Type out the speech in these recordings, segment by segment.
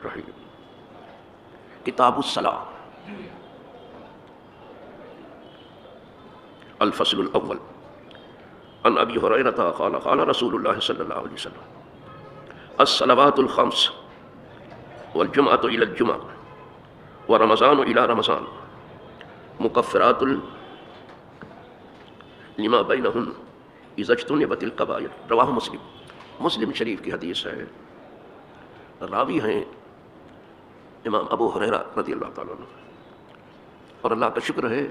الرحیم۔ کتاب الصلاۃ، الفصل الاول، عن ابی ہریرہ قال قال رسول اللہ صلی اللہ علیہ وسلم الصلوات الخمس والجمعۃ الی الجمعہ ورمضان الی رمضان مکفرات لما بینہن اذا اجتنبت الکبائر۔ رواہ مسلم، مسلم شریف کی حدیث ہے۔ راوی ہیں امام ابو ہریرہ رضی اللہ تعالیٰ عنہ، اور اللہ کا شکر ہے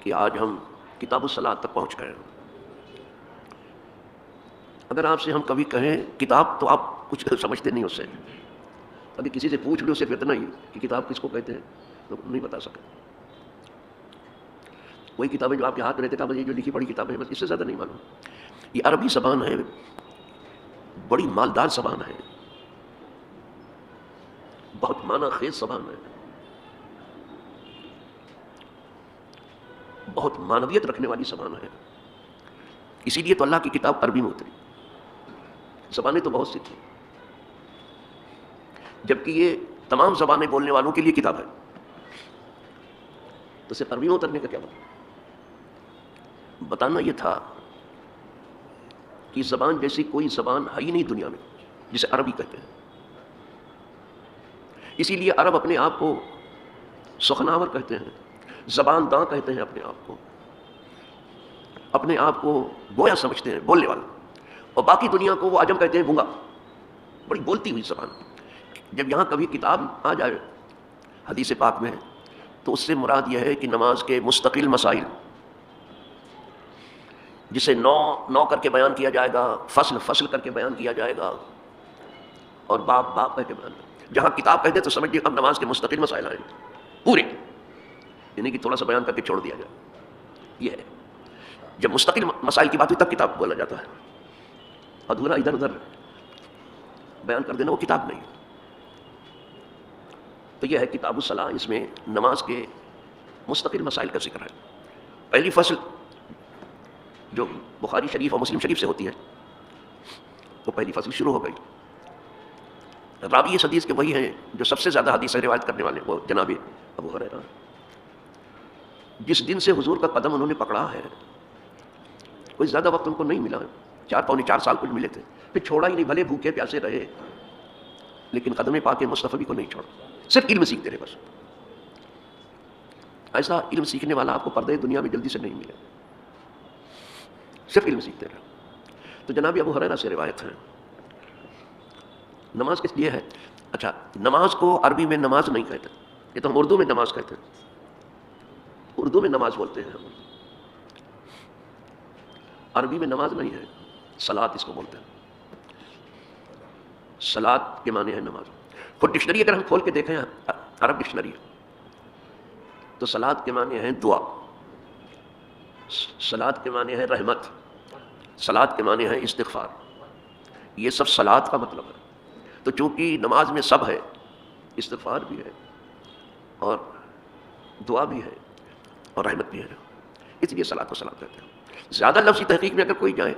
کہ آج ہم کتاب الصلاۃ تک پہنچ گئے ہیں۔ اگر آپ سے ہم کبھی کہیں کتاب تو آپ کچھ سمجھتے نہیں اس سے، ابھی کسی سے پوچھ لو صرف اتنا ہی کہ کتاب کس کو کہتے ہیں تو نہیں بتا سکتے۔ وہی کتابیں جو آپ کے ہاتھ میں رہتے ہیں، یہ جو لکھی پڑھی کتابیں ہیں، بس اس سے زیادہ نہیں معلوم۔ یہ عربی زبان ہے، بڑی مالدار زبان ہے، بہت معنی خیز زبان ہے، بہت معنویت رکھنے والی زبان ہے۔ اسی لیے تو اللہ کی کتاب عربی میں اتری۔ زبانیں تو بہت سی تھیں، جبکہ یہ تمام زبانیں بولنے والوں کے لیے کتاب ہے، تو صرف عربی میں اترنے کا کیا مطلب؟ بتانا یہ تھا کہ زبان جیسی کوئی زبان ہے ہی نہیں دنیا میں جسے عربی کہتے ہیں۔ اسی لیے عرب اپنے آپ کو سخناور کہتے ہیں، زبان داں کہتے ہیں اپنے آپ کو گویا سمجھتے ہیں، بولنے والا، اور باقی دنیا کو وہ عجم کہتے ہیں، گونگا، بڑی بولتی ہوئی زبان۔ جب یہاں کبھی کتاب آ جائے حدیث پاک میں تو اس سے مراد یہ ہے کہ نماز کے مستقل مسائل، جسے نو کر کے بیان کیا جائے گا، فصل کر کے بیان کیا جائے گا، اور باب کر کے بیان۔ جہاں کتاب کہتے تو سمجھیے اب نماز کے مستقل مسائل آئیں پورے، یعنی کہ تھوڑا سا بیان کر کے چھوڑ دیا جائے، یہ ہے۔ جب مستقل مسائل کی بات ہوئی تب کتاب بولا جاتا ہے، ادھورا ادھر ادھر بیان کر دینا وہ کتاب نہیں۔ تو یہ ہے کتاب الصلاۃ، اس میں نماز کے مستقل مسائل کا ذکر ہے۔ پہلی فصل جو بخاری شریف اور مسلم شریف سے ہوتی ہے، تو پہلی فصل شروع ہو گئی۔ راوی اس حدیث کے وہی ہیں جو سب سے زیادہ حدیث روایت کرنے والے، وہ جناب ابو ہریرہ۔ جس دن سے حضور کا قدم انہوں نے پکڑا ہے، کوئی زیادہ وقت ان کو نہیں ملا، 4 سال کچھ ملے تھے، پھر چھوڑا ہی نہیں، بھلے بھوکے پیاسے رہے، لیکن قدم پاک مصطفی کو نہیں چھوڑا، صرف علم سیکھتے رہے بس۔ ایسا علم سیکھنے والا آپ کو پردے دنیا میں جلدی سے نہیں ملے، صرف علم سیکھتے رہے۔ تو جناب ابو ہریرہ سے روایت ہے۔ نماز کس لیے ہے؟ اچھا، نماز کو عربی میں نماز نہیں کہتے، یہ تو ہم اردو میں نماز کہتے ہیں، اردو میں نماز بولتے ہیں ہم، عربی میں نماز نہیں ہے، صلاۃ اس کو بولتے ہیں۔ صلاۃ کے معنی ہے نماز۔ خود ڈکشنری اگر ہم کھول کے دیکھیں، عرب ڈکشنری، تو صلاۃ کے معنی ہے دعا، صلاۃ کے معنی ہے رحمت، صلاۃ کے معنی ہے استغفار، یہ سب صلاۃ کا مطلب ہے۔ تو چونکہ نماز میں سب ہے، استغفار بھی ہے اور دعا بھی ہے اور رحمت بھی ہے، اس لیے صلاۃ کو صلاۃ کہتے ہیں۔ زیادہ لفظی تحقیق میں اگر کوئی جائے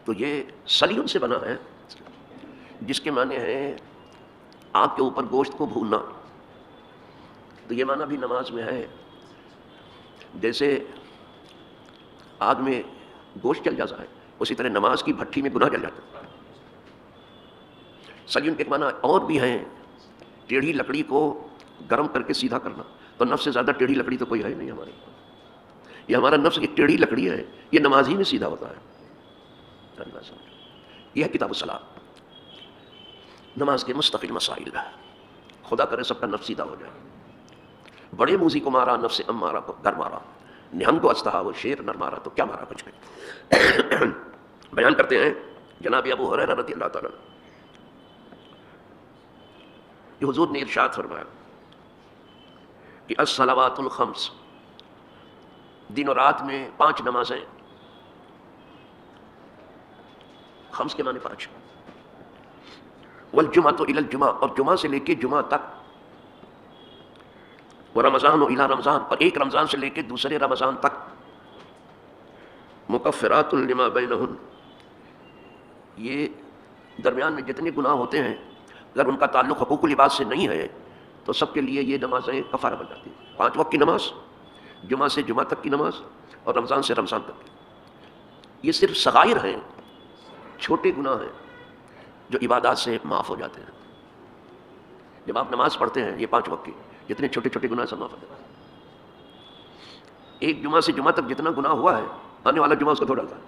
تو یہ سلیون سے بنا ہے، جس کے معنی ہے آگ کے اوپر گوشت کو بھوننا، تو یہ معنی بھی نماز میں ہے۔ جیسے آگ میں گوشت جل جاتا ہے، اسی طرح نماز کی بھٹی میں گناہ جل جاتا ہے۔ سلیون کے معنی اور بھی ہیں، ٹیڑھی لکڑی کو گرم کر کے سیدھا کرنا، تو نفس سے زیادہ ٹیڑھی لکڑی تو کوئی ہے نہیں ہمارے، یہ ہمارا نفس ایک ٹیڑھی لکڑی ہے، یہ نماز ہی میں سیدھا ہوتا ہے۔ یہ ہے کتاب الصلاۃ، نماز کے مستقل مسائل۔ خدا کرے سب کا نفس سیدھا ہو جائے۔ بڑے موزی کو مارا، نفس امارہ کو گھر مارا، نہنگ کو استہا وہ شیر نر مارا، تو کیا مارا کچھ نہیں۔ بیان کرتے ہیں جناب ابو ہریرہ رضی اللہ تعالیٰ، کہ حضور نے ارشاد فرمایا کہ الصلوات الخمس، دن اور رات میں 5 نمازیں، خمس کے معنی 5، والجمعۃ الی الجمعہ، اور جمعہ سے لے کے جمعہ تک، ورمضان الی رمضان، اور ایک رمضان سے لے کے دوسرے رمضان تک، مکفرات لما بینہن، یہ درمیان میں جتنے گناہ ہوتے ہیں اگر ان کا تعلق حقوق العباد سے نہیں ہے تو سب کے لیے یہ نمازیں کفارہ بن جاتی ہیں. 5 وقت کی نماز، جمعہ سے جمعہ تک کی نماز، اور رمضان سے رمضان تک کی. یہ صرف صغائر ہیں، چھوٹے گناہ ہیں جو عبادات سے معاف ہو جاتے ہیں. جب آپ نماز پڑھتے ہیں یہ 5 وقت کی، جتنے چھوٹے چھوٹے گناہ سب معاف ہو جاتے ہیں. ایک جمعہ سے جمعہ تک جتنا گناہ ہوا ہے آنے والا جمعہ اس کو دھو ڈالتا ہے.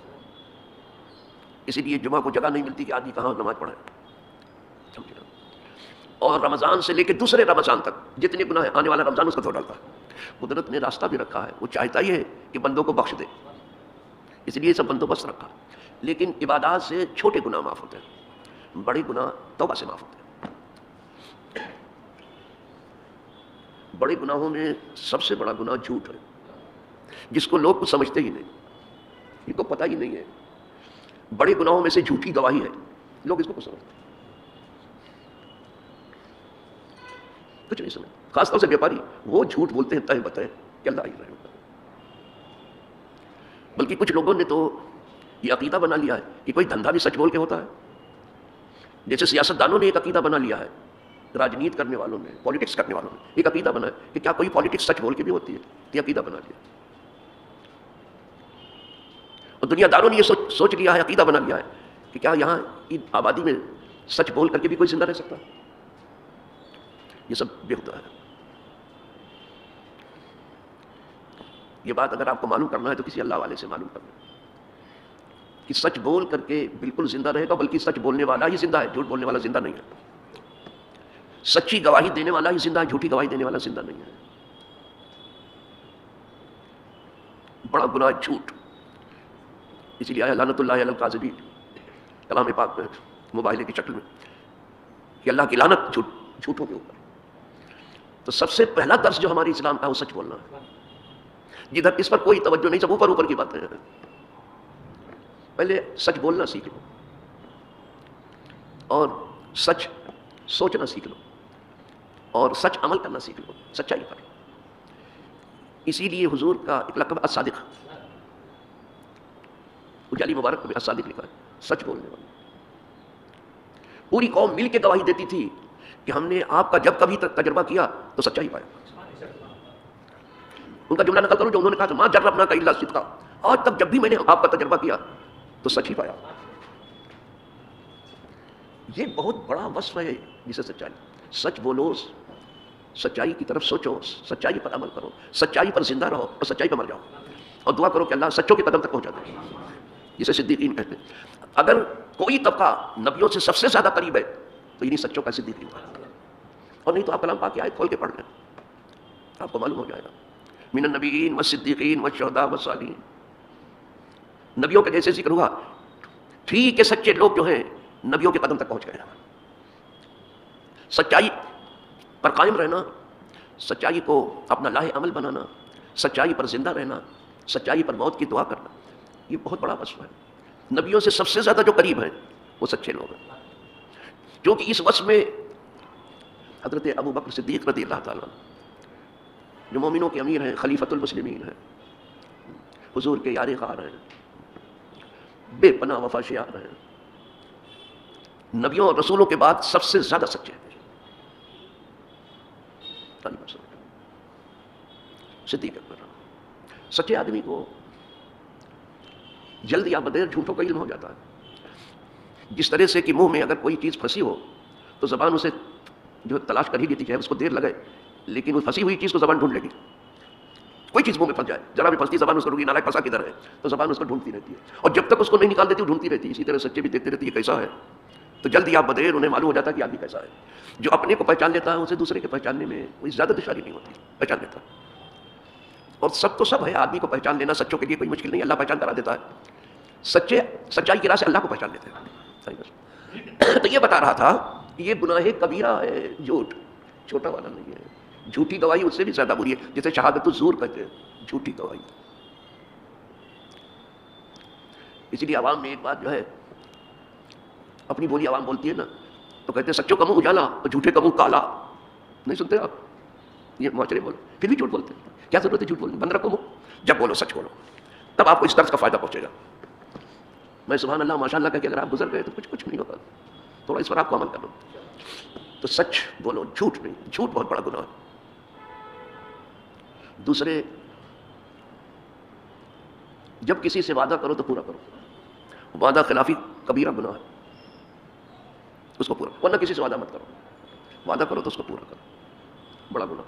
اسی لیے جمعہ کو جگہ نہیں ملتی کہ آدمی کہاں نماز پڑھے. سمجھے نا؟ اور رمضان سے لے کے دوسرے رمضان تک جتنے گناہ ہیں آنے والا رمضان اس کو دھو ڈالتا ہے. قدرت نے راستہ بھی رکھا ہے، وہ چاہتا ہی ہے کہ بندوں کو بخش دے، اس لیے سب بندوبست رکھا. لیکن عبادات سے چھوٹے گناہ معاف ہوتے ہیں، بڑے گناہ توبہ سے معاف ہوتے ہیں. بڑے گناہوں میں سب سے بڑا گناہ جھوٹ ہے، جس کو لوگ کچھ سمجھتے ہی نہیں، ان کو پتہ ہی نہیں ہے. بڑے گناہوں میں سے جھوٹی گواہی ہے، لوگ اس کو کچھ سمجھتے کچھ نہیں سمجھتے. خاص طور سے بیپاری وہ جھوٹ بولتے ہیں تہ بتائے کہ اللہ ہی رہے. بلکہ کچھ لوگوں نے تو یہ عقیدہ بنا لیا ہے کہ کوئی دھندا بھی سچ بول کے ہوتا ہے. جیسے سیاست دانوں نے ایک عقیدہ بنا لیا ہے، راجنیت کرنے والوں نے، پالیٹکس کرنے والوں نے ایک عقیدہ بنا ہے کہ کیا کوئی پالیٹکس سچ بول کے بھی ہوتی ہے. یہ عقیدہ بنا لیا. اور دنیا داروں نے یہ سوچ لیا ہے، عقیدہ بنا لیا ہے کہ کیا یہاں کی آبادی میں سچ بول کر کے بھی کوئی زندہ رہ سکتا ہے. یہ سب بےہودہ ہے. یہ بات اگر آپ کو معلوم کرنا ہے تو کسی اللہ والے سے معلوم کرنا کہ سچ بول کر کے بالکل زندہ رہے گا، بلکہ سچ بولنے والا ہی زندہ ہے، جھوٹ بولنے والا زندہ نہیں ہے. سچی گواہی دینے والا ہی زندہ ہے، جھوٹی گواہی دینے والا زندہ نہیں ہے. بڑا گناہ جھوٹ. اسی لیے لعنت اللہ علی الکاذبین کلام پاک میں مباہلے کی شکل میں کہ اللہ کی لعنت جھوٹوں کے اوپر. تو سب سے پہلا درس جو ہماری اسلام کا وہ سچ بولنا ہے. جدھر اس پر کوئی توجہ نہیں، سب اوپر کی باتیں ہیں. پہلے سچ بولنا سیکھ لو اور سچ سوچنا سیکھ لو اور سچ عمل کرنا سیکھ لو، سچائی پر. اسی لیے حضور کا ایک لقب الصادق، اجالی مبارک میں الصادق لکھا ہے، سچ بولنے والا. پوری قوم مل کے گواہی دیتی تھی کہ ہم نے آپ کا جب کبھی تک تجربہ کیا تو سچائی پایا. ان کا جملہ نقل کروں جو انہوں نے کہا کہ ماں جربنا کا الا صدقا، آج تک جب بھی میں نے آپ کا تجربہ کیا تو سچ ہی پایا. یہ بہت بڑا وصف ہے جسے سچائی. سچ بولو، سچائی کی طرف سوچو، سچائی پر عمل کرو، سچائی پر زندہ رہو اور سچائی پر مر جاؤ. اور دعا کرو کہ اللہ سچوں کے قدم تک پہنچا دے، جسے صدیقین کہتے ہیں. اگر کوئی طبقہ نبیوں سے سب سے زیادہ قریب ہے تو انہیں سچوں کا صدیقین. اور نہیں تو آپ کلام پاک کی آیت کھول کے پڑھ لیں، آپ کو معلوم ہو جائے گا. من النبیین والصدیقین والشہداء والصالحین. نبیوں کے جیسے ذکر ہوا، ٹھیک ہے سچے لوگ جو ہیں نبیوں کے قدم تک پہنچ گئے. سچائی پر قائم رہنا، سچائی کو اپنا لاہ عمل بنانا، سچائی پر زندہ رہنا، سچائی پر موت کی دعا کرنا، یہ بہت بڑا وصف ہے. نبیوں سے سب سے زیادہ جو قریب ہیں وہ سچے لوگ ہیں. جو کہ اس وصف میں حضرت ابو بکر صدیق رضی اللہ تعالیٰ جو مومنوں کے امیر ہیں، خلیفۃ المسلمین ہیں، حضور کے یار غار ہیں، بے پناہ وفا شیار ہیں، نبیوں اور رسولوں کے بعد سب سے زیادہ سچے ہیں. صدیق اکبر. سچے آدمی کو جلد یا بدیر جھوٹوں کا علم ہو جاتا ہے. جس طرح سے کہ منہ میں اگر کوئی چیز پھنسی ہو تو زبان اسے جو تلاش کر ہی لیتی ہے، اس کو دیر لگے لیکن اس پھنسی ہوئی چیز کو زبان ڈھونڈ لے گی. کوئی چیز منہ میں پھنس جائے، ذرا بھی پھنستی زبان اس کو رکی، نالائق پھنسا کدھر ہے، تو زبان اس کو ڈھونڈتی رہتی ہے. اور جب تک اس کو نہیں نکال دیتی وہ ڈھونڈتی رہتی ہے. اسی طرح سچے بھی دیکھتے رہتی ہے کیسا ہے، تو جلد یا بدیر انہیں معلوم ہو جاتا ہے کہ آدمی کیسا ہے. جو اپنے کو پہچان لیتا ہے اسے دوسرے کے پہچاننے میں کوئی زیادہ دشواری نہیں ہوتی، پہچان لیتا ہے. اور سب تو سب ہے، آدمی کو پہچان لینا سچوں کے لیے کوئی مشکل نہیں، اللہ پہچان کرا دیتا ہے. سچے سچائی کی راہ سے اللہ کو پہچان لیتے ہیں. تو یہ بتا رہا تھا کہ یہ گناہ کبیرہ ہے، جھوٹ چھوٹا والا نہیں ہے. جھوٹی گواہی اس سے بھی زیادہ بری ہے، جسے شہادت الزور کہتے ہیں، جھوٹی گواہی. اسی لیے عوام میں ایک بات جو ہے، اپنی بولی عوام بولتی ہے نا تو کہتے ہیں سچوں کا منہ اجالا اور جھوٹے کا منہ کالا. نہیں سنتے آپ؟ یہ معاشرے بولے پھر بھی جھوٹ بولتے ہیں. کیا ضرورت ہے جھوٹ بولنے؟ بند رکھو منہ، جب بولو سچ بولو، تب آپ کو اس طرز کا فائدہ پہنچے گا. میں سبحان اللہ ماشاء اللہ کہہ کے اگر آپ گزر گئے تو کچھ نہیں ہوگا. تھوڑا اس پر آپ کو عمل کرنا. تو سچ بولو، جھوٹ نہیں. جھوٹ بہت بڑا گناہ ہے. دوسرے، جب کسی سے وعدہ کرو تو پورا کرو. وعدہ خلافی کبیرہ گناہ ہے، اس کو پورا. ورنہ کسی سے وعدہ مت کرو. وعدہ کرو تو اس کو پورا کرو، بڑا گناہ.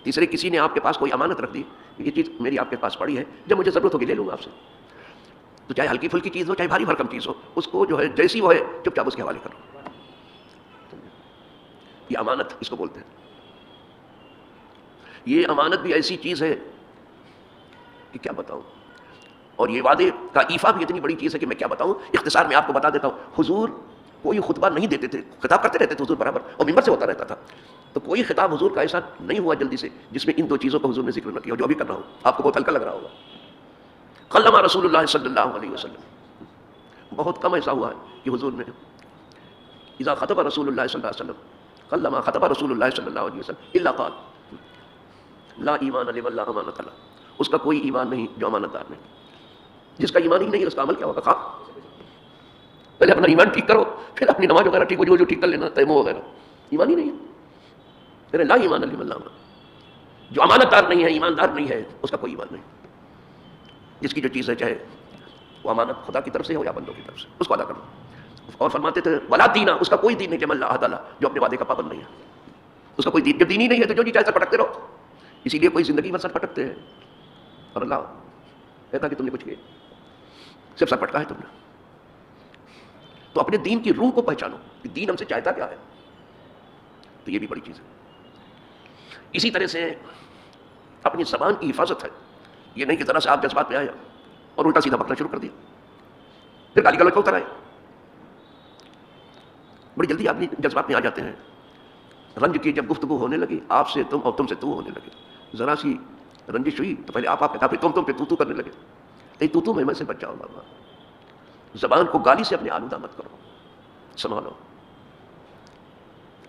تیسرے، کسی نے آپ کے پاس کوئی امانت رکھ دی، یہ چیز میری آپ کے پاس پڑی ہے، جب مجھے ضرورت ہوگی لے لوں گا آپ سے. تو چاہے ہلکی پھلکی چیز ہو، چاہے بھاری بھرکم چیز ہو، اس کو جو ہے جیسی وہ ہے چپ چاپ اس کے حوالے کرو. یہ امانت اس کو بولتے ہیں. یہ امانت بھی ایسی چیز ہے کہ کیا بتاؤں. اور یہ وعدے کا ایفا بھی اتنی بڑی چیز ہے کہ میں کیا بتاؤں. اختصار میں آپ کو بتا دیتا ہوں. حضور کوئی خطبہ نہیں دیتے تھے، خطاب کرتے رہتے تھے حضور برابر، اور ممبر سے ہوتا رہتا تھا. تو کوئی خطاب حضور کا ایسا نہیں ہوا جلدی سے جس میں ان دو چیزوں کو حضور نے ذکر نہ کیا. جو ابھی کر رہا ہوں آپ کو بہت ہلکا لگ رہا ہوگا. کلم رسول اللہ صلی اللہ علیہ وسلم. بہت کم ایسا ہوا ہے کہ حضور نے اذا خطب رسول اللہ صلی اللہ علیہ وسلم کلم خطب رسول اللہ صلی اللہ علیہ وسلم الا قال لا ایمان لمن لا امانۃ له. اس کا کوئی ایمان نہیں جو امانت دار نہیں. جس کا ایمان ہی نہیں اس کا عمل کیا ہوگا؟ خواہ پہلے اپنا ایمان ٹھیک کرو، پھر اپنی نماز وغیرہ ٹھیک ہو جو ٹھیک کر لینا، تیمم وغیرہ. ایمان ہی نہیں ہے. میرے لا ایمان لمن لا امانۃ. جو امانت دار نہیں ہے، ایماندار نہیں ہے، اس کا کوئی ایمان نہیں. جس کی جو چیز ہے، چاہے وہ امانت خدا کی طرف سے ہو یا بندوں کی طرف سے، اس کو ادا کرو. اور فرماتے تھے ولا دینا، اس کا کوئی دین نہیں کہ من لا عہد له، جو اپنے وعدے کا پابند نہیں ہے. اس کا کوئی دین، جب دین ہی نہیں ہے تو جو جی چاہے سر پٹکتے رہو. اسی لیے کوئی زندگی میں سر پٹکتے ہیں اور اللہ کہتا کہ تم نے کچھ کیا، صرف سر پٹکا ہے تم نے. تو اپنے دین کی روح کو پہچانو کہ دین ہم سے چاہتا کیا ہے. تو یہ بھی بڑی چیز ہے. اسی طرح سے اپنی زبان کی حفاظت ہے. یہ نہیں کہ ذرا سے آپ جذبات میں آیا اور الٹا سیدھا بکنا شروع کر دیا، پھر گالی گلوچ اتر آئے. بڑی جلدی آدمی جذبات میں آ جاتے ہیں. رنج کی جب گفتگو ہونے لگی آپ سے تم اور تم سے تو ہونے لگے، ذرا سی رنجش ہوئی تو پہلے آپ کہتا، پھر تم پہ تو کرنے لگے. تو میں سے بچ جاؤ بابا. زبان کو گالی سے اپنے آلودہ مت کرو، سنبھالو.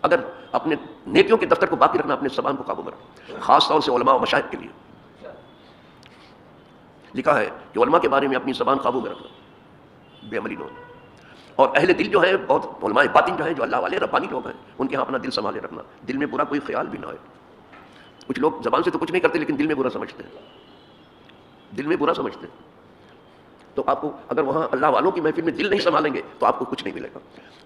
اگر اپنے نیکیوں کے دفتر کو باقی رکھنا، اپنے زبان کو قابو میں رکھو. خاص طور سے علماء و مشائخ کے لیے لکھا ہے کہ علماء کے بارے میں اپنی زبان قابو میں رکھنا، بے عملی نہ ہونا. اور اہل دل جو ہے، بہت علماء باطن جو ہے، جو اللہ والے ربانی لوگ ہیں، ان کے ہاں اپنا دل سنبھالے رکھنا. دل میں برا کوئی خیال بھی نہ آئے. کچھ لوگ زبان سے تو کچھ نہیں کرتے لیکن دل میں برا سمجھتے ہیں، دل میں برا سمجھتے ہیں. تو آپ کو اگر وہاں اللہ والوں کی محفل میں دل نہیں سنبھالیں گے تو آپ کو کچھ نہیں ملے گا.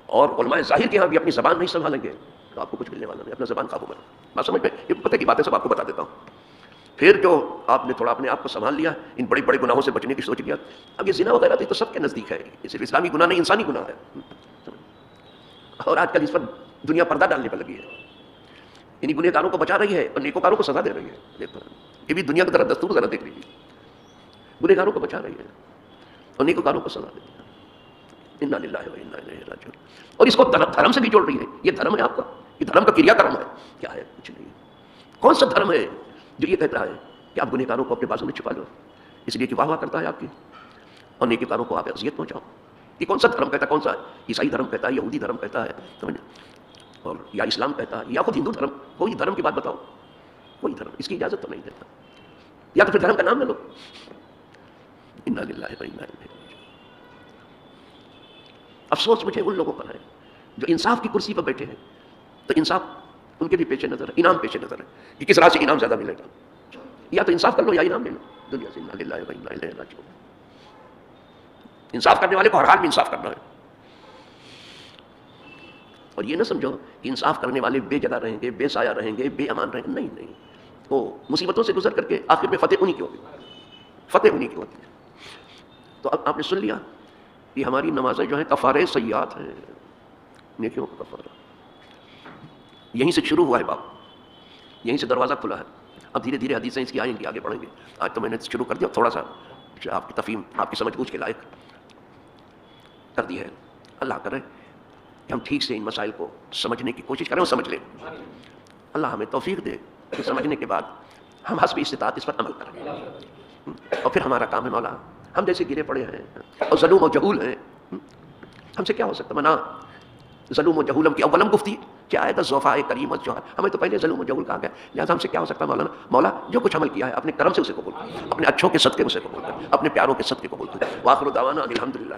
اور علماء ظاہر کے ہاں بھی اپنی زبان نہیں سنبھالیں گے تو آپ کو کچھ ملنے والا نہیں. اپنا زبان قابو میں رکھو. بات سمجھ میں؟ یہ پتہ کی باتیں سب آپ کو بتا دیتا ہوں. پھر جو آپ نے تھوڑا اپنے آپ کو سنبھال لیا، ان بڑے بڑے گناہوں سے بچنے کی سوچ لیا. اب یہ زنا وغیرہ تو سب کے نزدیک ہے، یہ صرف اسلامی گناہ نہیں، انسانی گناہ ہے. اور آج کل اس پر دنیا پردہ ڈالنے پر لگی ہے. انہیں گنہگاروں کاروں کو بچا رہی ہے اور نیکوکاروں کو سزا دے رہی ہے. یہ بھی دنیا کی طرح دستور ذرا دیکھ لیجیے. گنہگاروں کاروں کو بچا رہی ہے اور نیکوکاروں کو سزا دے رہی ہے. انا للہ و انا الیہ راجعون. اور اس کو دھرم سے بھی جوڑ رہی ہے. یہ دھرم ہے آپ کا، یہ دھرم کا کریا کرم ہے. کیا ہے؟ کچھ نہیں. کون سا دھرم ہے جو یہ کہتا ہے کہ آپ گنہگاروں کو اپنے بازو میں چھپا لو اس لیے کہ واہ واہ کرتا ہے آپ کی، اور نیکوکاروں کو آپ اذیت پہنچاؤ؟ یہ کون سا دھرم کہتا ہے؟ کون سا عیسائی دھرم کہتا ہے، یہودی دھرم کہتا ہے، سمجھ، اور یا اسلام کہتا ہے، یا خود ہندو دھرم؟ کوئی دھرم کی بات بتاؤ. کوئی دھرم اس کی اجازت تو نہیں دیتا. یا تو پھر دھرم کا نام لے لو. انا للہ و انا الیہ راجعون. افسوس مجھے ان لوگوں پر ہے جو انصاف کی کرسی پر بیٹھے ہیں. تو انصاف ان کے بھی پیش نظر ہے، انعام پیش نظر ہے کہ کس راہ سے انعام زیادہ ملے گا. یا تو انصاف کر لو یا انعام لے لو دنیا سے. انا للہ و انا الیہ راجعون. انصاف کرنے والے کو ہر حال میں انصاف کرنا ہے. اور یہ نہ سمجھو کہ انصاف کرنے والے بے جگہ رہیں گے، بے سایہ رہیں گے، بے امان رہیں گے. نہیں نہیں، وہ مصیبتوں سے گزر کر کے آخر میں فتح انہی کی ہوگی. فتح انہی کی ہوتی ہے. تو اب آپ نے سن لیا کہ ہماری نمازیں جو ہیں کفارے سیئات ہیں، نیکیوں کا کفارہ. یہیں سے شروع ہوا ہے باب، یہیں سے دروازہ کھلا ہے. اب دھیرے دھیرے حدیثیں اس کی آئیں گی، آگے بڑھیں گے. آج تو میں نے شروع کر دیا، تھوڑا سا آپ کی تفہیم، آپ کی سمجھ بوجھ کے لائق کر دی ہے. اللہ کرے کہ ہم ٹھیک سے ان مسائل کو سمجھنے کی کوشش کریں اور سمجھ لیں. اللہ ہمیں توفیق دے کہ سمجھنے کے بعد ہم حسب استطاعت اس پر عمل کریں. اور پھر ہمارا کام ہے مولا، ہم جیسے گرے پڑے ہیں اور ظلوم و جہول ہیں، ہم سے کیا ہو سکتا؟ منا ظلوم و جہولم کی اولم گفتی کیا ہے؟ ذوفاء کریم الجوہر. ہمیں تو پہلے ظلم و جہول کہا گیا، لہٰذا ہم سے کیا ہو سکتا مولانا؟ مولا جو کچھ عمل کیا ہے اپنے کرم سے اسے قبول کر، اپنے اچھوں کے صدقے اسے قبول کر، اپنے پیاروں کے صدقے قبول کر. وآخر دعوانا الحمدللہ.